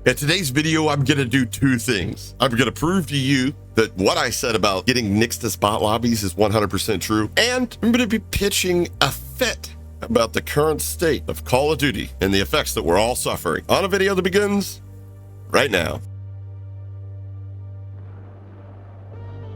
In today's video, I'm going to do two things. I'm going to prove to you that what I said about getting Nix to spot lobbies is 100% true, and I'm going to be pitching a fit about the current state of Call of Duty and the effects that we're all suffering on a video that begins right now.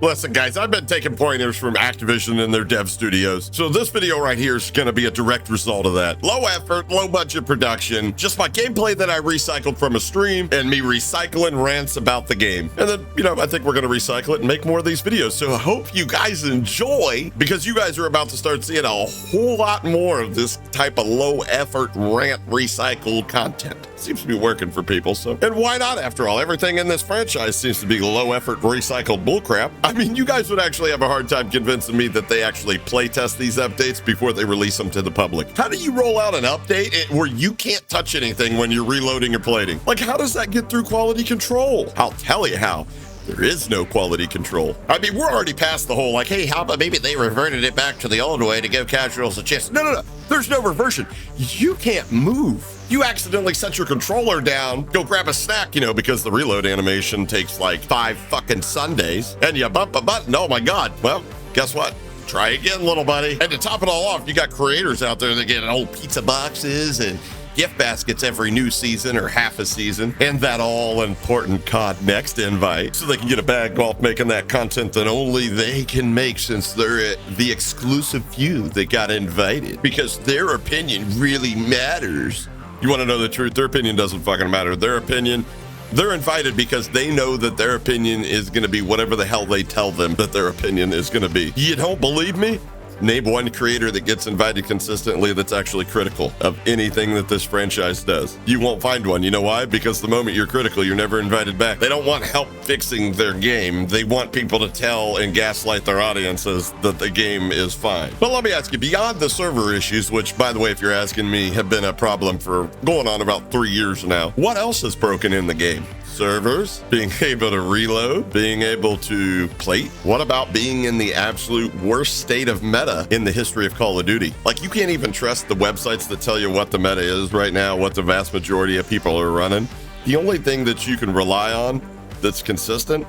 Listen, guys, I've been taking pointers from Activision and their dev studios. So this video right here is going to be a direct result of that. Low effort, low budget production, just my gameplay that I recycled from a stream and me recycling rants about the game. And then, I think we're going to recycle it and make more of these videos. So I hope you guys enjoy, because you guys are about to start seeing a whole lot more of this type of low effort rant recycled content. Seems to be working for people, so. And why not, after all? Everything in this franchise seems to be low effort recycled bullcrap. I mean, you guys would actually have a hard time convincing me that they actually play test these updates before they release them to the public. How do you roll out an update where you can't touch anything when you're reloading or plating? Like, how does that get through quality control? I'll tell you how. There is no quality control. I mean, we're already past the whole, like, hey, how about maybe they reverted it back to the old way to give casuals a chance. No. There's no reversion. You can't move. You accidentally set your controller down, go grab a snack, because the reload animation takes like 5 fucking Sundays, and you bump a button. Oh my God. Well, guess what? Try again, little buddy. And to top it all off, you got creators out there that get old pizza boxes and gift baskets every new season or half a season, and that all-important COD Next invite, so they can get a bag off making that content that only they can make, since they're the exclusive few that got invited, because their opinion really matters. You want to know the truth? Their opinion doesn't fucking matter. Their opinion, they're invited because they know that their opinion is going to be whatever the hell they tell them that their opinion is going to be. You don't believe me? Name one creator that gets invited consistently that's actually critical of anything that this franchise does. You won't find one. You know why? Because the moment you're critical, you're never invited back. They don't want help fixing their game. They want people to tell and gaslight their audiences that the game is fine. But let me ask you, beyond the server issues, which, by the way, if you're asking me, have been a problem for going on about 3 years now, what else is broken in the game? Servers, being able to reload, being able to plate. What about being in the absolute worst state of meta in the history of Call of Duty? Like, you can't even trust the websites that tell you what the meta is right now, what the vast majority of people are running. The only thing that you can rely on that's consistent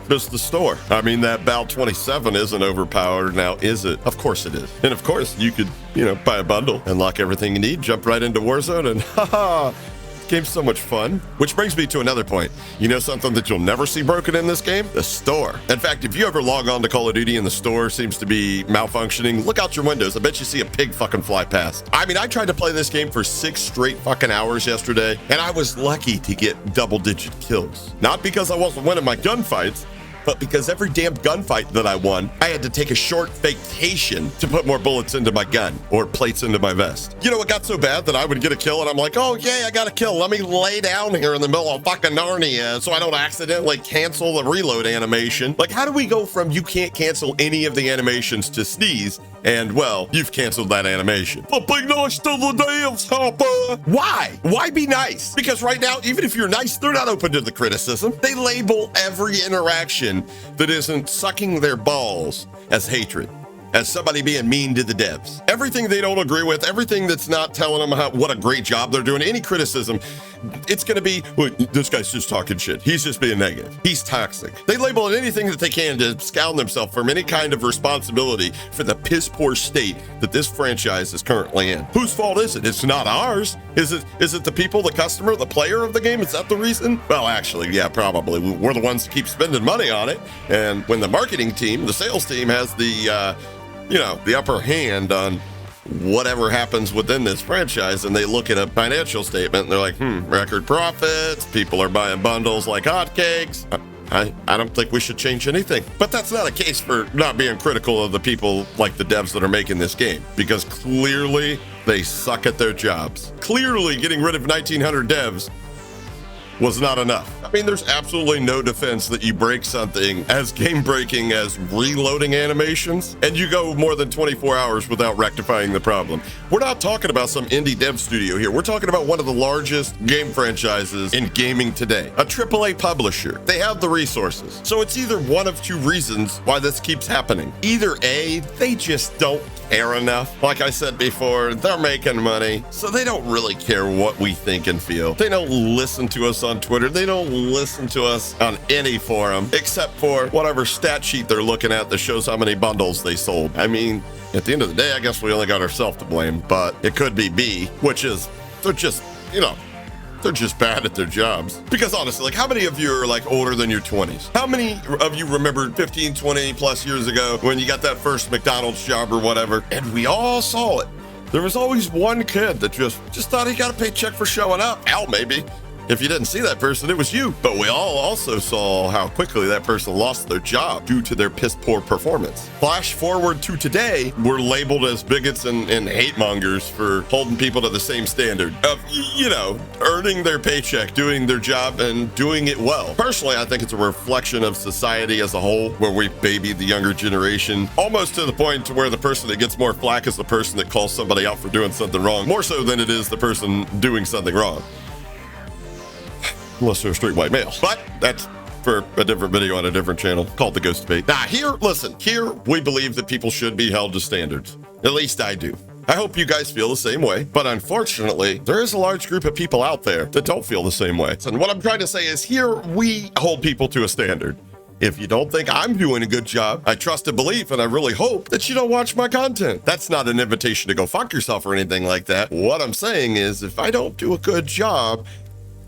is the store. I mean, that BAL 27 isn't overpowered now, is it? Of course it is. And of course, you could, buy a bundle, unlock everything you need, jump right into Warzone, and haha, game's so much fun. Which brings me to another point. You know something that you'll never see broken in this game? The store. In fact, if you ever log on to Call of Duty and the store seems to be malfunctioning, look out your windows. I bet you see a pig fucking fly past. I mean, I tried to play this game for 6 straight fucking hours yesterday, and I was lucky to get double-digit kills. Not because I wasn't winning my gunfights, but because every damn gunfight that I won, I had to take a short vacation to put more bullets into my gun or plates into my vest. It got so bad that I would get a kill and I'm like, oh yeah, I got a kill. Let me lay down here in the middle of fucking Narnia so I don't accidentally cancel the reload animation. Like, how do we go from you can't cancel any of the animations to sneeze and, well, you've canceled that animation? But be nice to the devs, Hopper. Why? Why be nice? Because right now, even if you're nice, they're not open to the criticism. They label every interaction that isn't sucking their balls as hatred, as somebody being mean to the devs. Everything they don't agree with, everything that's not telling them what a great job they're doing, any criticism, it's going to be, well, this guy's just talking shit. He's just being negative. He's toxic. They label it anything that they can to scound themselves from any kind of responsibility for the piss poor state that this franchise is currently in. Whose fault is it? It's not ours. Is it the people, the customer, the player of the game? Is that the reason? Well, actually, yeah, probably. We're the ones that keep spending money on it. And when the marketing team, the sales team has the upper hand on whatever happens within this franchise, and they look at a financial statement and they're like, record profits, people are buying bundles like hotcakes. I don't think we should change anything. But that's not a case for not being critical of the people like the devs that are making this game, because clearly they suck at their jobs. Clearly getting rid of 1,900 devs was not enough. I mean, there's absolutely no defense that you break something as game-breaking as reloading animations, and you go more than 24 hours without rectifying the problem. We're not talking about some indie dev studio here. We're talking about one of the largest game franchises in gaming today, a AAA publisher. They have the resources. So it's either one of two reasons why this keeps happening. Either A, they just don't care enough. Like I said before, they're making money, so they don't really care what we think and feel. They don't listen to us on Twitter. They don't listen to us on any forum except for whatever stat sheet they're looking at that shows how many bundles they sold. I mean, at the end of the day, I guess we only got ourselves to blame, but it could be B, which is, they're just, you know, they're just bad at their jobs. Because honestly, like, how many of you are like older than your 20s? How many of you remember 15, 20 plus years ago when you got that first McDonald's job or whatever? And we all saw it. There was always one kid that just thought he got a paycheck for showing up. Hell, maybe. If you didn't see that person, it was you. But we all also saw how quickly that person lost their job due to their piss poor performance. Flash forward to today, we're labeled as bigots and hate mongers for holding people to the same standard of, you know, earning their paycheck, doing their job, and doing it well. Personally, I think it's a reflection of society as a whole, where we baby the younger generation, almost to the point to where the person that gets more flack is the person that calls somebody out for doing something wrong, more so than it is the person doing something wrong. Unless they're a straight white male. But that's for a different video on a different channel called The Ghost Debate. Now, here we believe that people should be held to standards. At least I do. I hope you guys feel the same way, but unfortunately, there is a large group of people out there that don't feel the same way. And what I'm trying to say is here we hold people to a standard. If you don't think I'm doing a good job, I trust and believe, and I really hope that you don't watch my content. That's not an invitation to go fuck yourself or anything like that. What I'm saying is if I don't do a good job,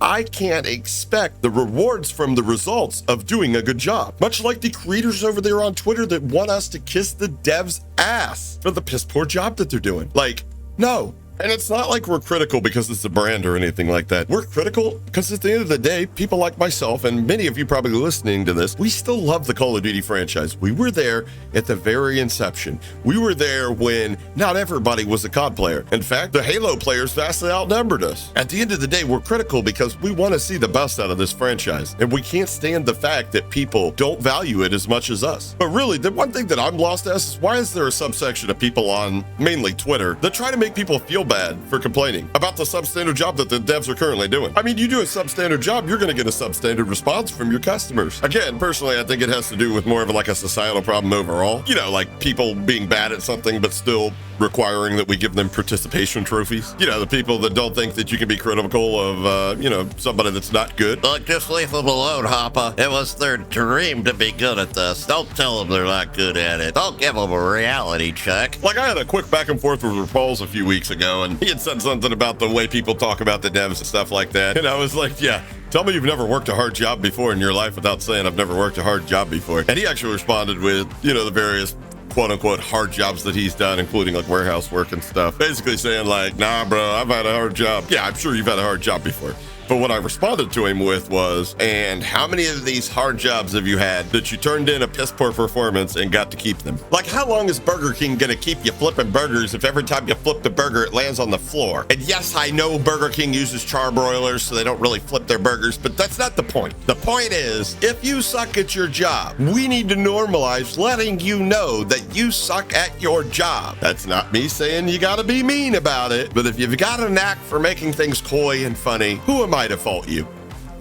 I can't expect the rewards from the results of doing a good job. Much like the creators over there on Twitter that want us to kiss the devs' ass for the piss poor job that they're doing. Like, no. And it's not like we're critical because it's a brand or anything like that. We're critical because at the end of the day, people like myself and many of you probably listening to this, we still love the Call of Duty franchise. We were there at the very inception. We were there when not everybody was a COD player. In fact, the Halo players vastly outnumbered us. At the end of the day, we're critical because we want to see the best out of this franchise. And we can't stand the fact that people don't value it as much as us. But really, the one thing that I'm lost as is why is there a subsection of people on mainly Twitter that try to make people feel bad for complaining about the substandard job that the devs are currently doing? I mean, you do a substandard job, you're going to get a substandard response from your customers. Again, personally, I think it has to do with more of like a societal problem overall. You know, like people being bad at something, but still requiring that we give them participation trophies. You know, the people that don't think that you can be critical of, you know, somebody that's not good. Look, just leave them alone, Hoppa. It was their dream to be good at this. Don't tell them they're not good at it. Don't give them a reality check. Like, I had a quick back and forth with RuPaul's a few weeks ago, and he had said something about the way people talk about the devs and stuff like that. And I was like, yeah, tell me you've never worked a hard job before in your life without saying I've never worked a hard job before. And he actually responded with, you know, the various quote-unquote hard jobs that he's done, including like warehouse work and stuff, basically saying like, nah bro, I've had a hard job. Yeah, I'm sure you've had a hard job before. But what I responded to him with was, and how many of these hard jobs have you had that you turned in a piss poor performance and got to keep them? Like, how long is Burger King gonna keep you flipping burgers if every time you flip the burger it lands on the floor? And yes, I know Burger King uses charbroilers so they don't really flip their burgers, but that's not the point. The point is, if you suck at your job, we need to normalize letting you know that you suck at your job. That's not me saying you gotta be mean about it, but if you've got a knack for making things coy and funny, who am I to fault you?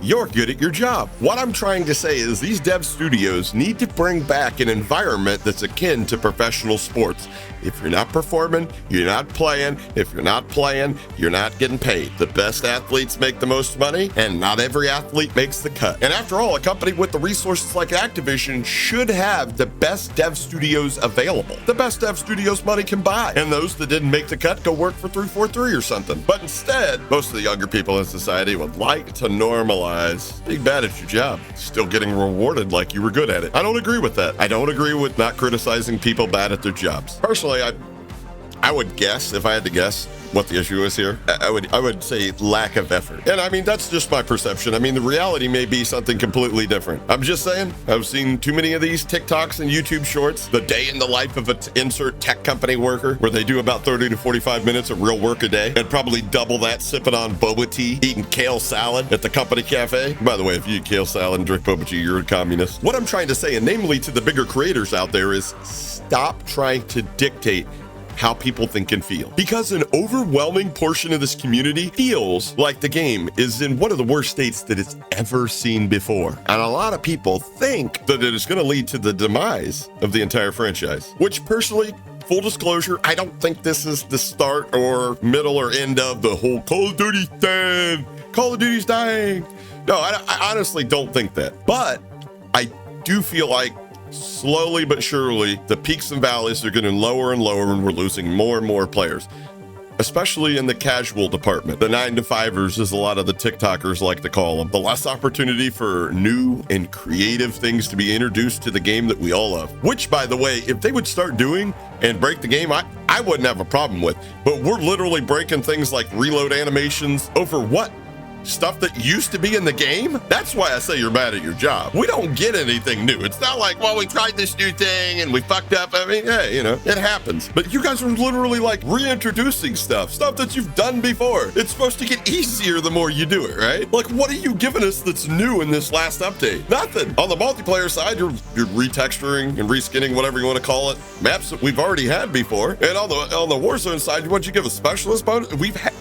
You're good at your job. What I'm trying to say is these dev studios need to bring back an environment that's akin to professional sports. If you're not performing, you're not playing. If you're not playing, you're not getting paid. The best athletes make the most money, and not every athlete makes the cut. And after all, a company with the resources like Activision should have the best dev studios available. The best dev studios money can buy. And those that didn't make the cut go work for 343 or something. But instead, most of the younger people in society would like to normalize being bad at your job, still getting rewarded like you were good at it. I don't agree with that. I don't agree with not criticizing people bad at their jobs. Personally, I would guess, if I had to guess what the issue is here, I would say lack of effort. And I mean, that's just my perception. I mean, the reality may be something completely different. I'm just saying, I've seen too many of these TikToks and YouTube shorts, the day in the life of an insert tech company worker, where they do about 30 to 45 minutes of real work a day, and probably double that sipping on boba tea, eating kale salad at the company cafe. By the way, if you eat kale salad and drink boba tea, you're a communist. What I'm trying to say, and namely to the bigger creators out there, is stop trying to dictate how people think and feel. Because an overwhelming portion of this community feels like the game is in one of the worst states that it's ever seen before. And a lot of people think that it is going to lead to the demise of the entire franchise, which personally, full disclosure, I don't think this is the start or middle or end of the whole Call of Duty thing. Call of Duty's dying. No, I honestly don't think that. But I do feel like slowly but surely, the peaks and valleys are getting lower and lower, and we're losing more and more players, especially in the casual department. The 9-to-5ers, as a lot of the TikTokers like to call them. The less opportunity for new and creative things to be introduced to the game that we all love. Which, by the way, if they would start doing and break the game, I wouldn't have a problem with. But we're literally breaking things like reload animations over what? Stuff that used to be in the game? That's why I say you're bad at your job. We don't get anything new. It's not like, well, we tried this new thing and we fucked up. I mean, hey, you know, it happens. But you guys are literally like reintroducing stuff that you've done before. It's supposed to get easier the more you do it, right? Like, what are you giving us that's new in this last update? Nothing. On the multiplayer side, you're retexturing and reskinning, whatever you want to call it, maps that we've already had before. And on the Warzone side, what'd you give a specialist bonus?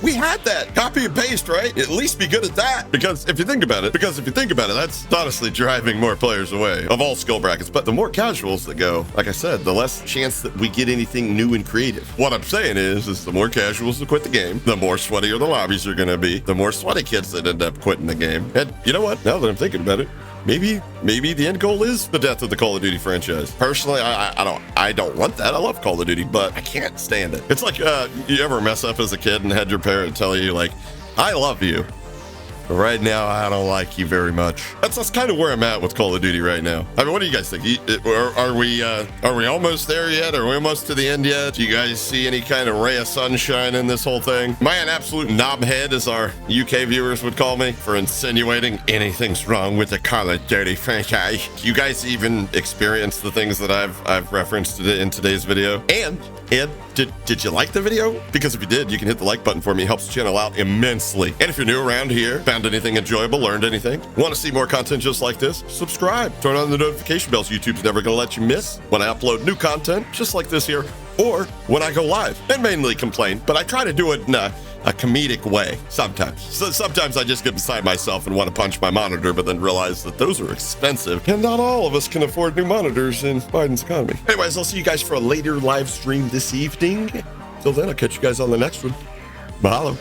We had that. Copy and paste, right? At least be good at that. Because if you think about it, that's honestly driving more players away of all skill brackets. But the more casuals that go, like I said, the less chance that we get anything new and creative. What I'm saying is the more casuals that quit the game, the more sweatier the lobbies are going to be, the more sweaty kids that end up quitting the game. And you know what? Now that I'm thinking about it, maybe the end goal is the death of the Call of Duty franchise. Personally, I don't want that. I love Call of Duty, but I can't stand it. It's like you ever mess up as a kid and had your parent tell you like, I love you, but right now I don't like you very much. That's kind of where I'm at with Call of Duty right now. I mean, what do you guys think? Are we almost there yet? Are we almost to the end yet? Do you guys see any kind of ray of sunshine in this whole thing? Am I an absolute knobhead, as our UK viewers would call me, for insinuating anything's wrong with the Call of Duty franchise? Do you guys even experience the things that I've referenced in today's video? And did you like the video? Because if you did, you can hit the like button for me. It helps the channel out immensely. And if you're new around here, found anything enjoyable, learned anything, want to see more content just like this, subscribe. Turn on the notification bells. YouTube's never going to let you miss when I upload new content just like this here, or when I go live. And mainly complain, but I try to do it in a comedic way sometimes. So sometimes I just get beside myself and want to punch my monitor, but then realize that those are expensive and not all of us can afford new monitors in Biden's economy. Anyways, I'll see you guys for a later live stream this evening. Till then, I'll catch you guys on the next one. Mahalo.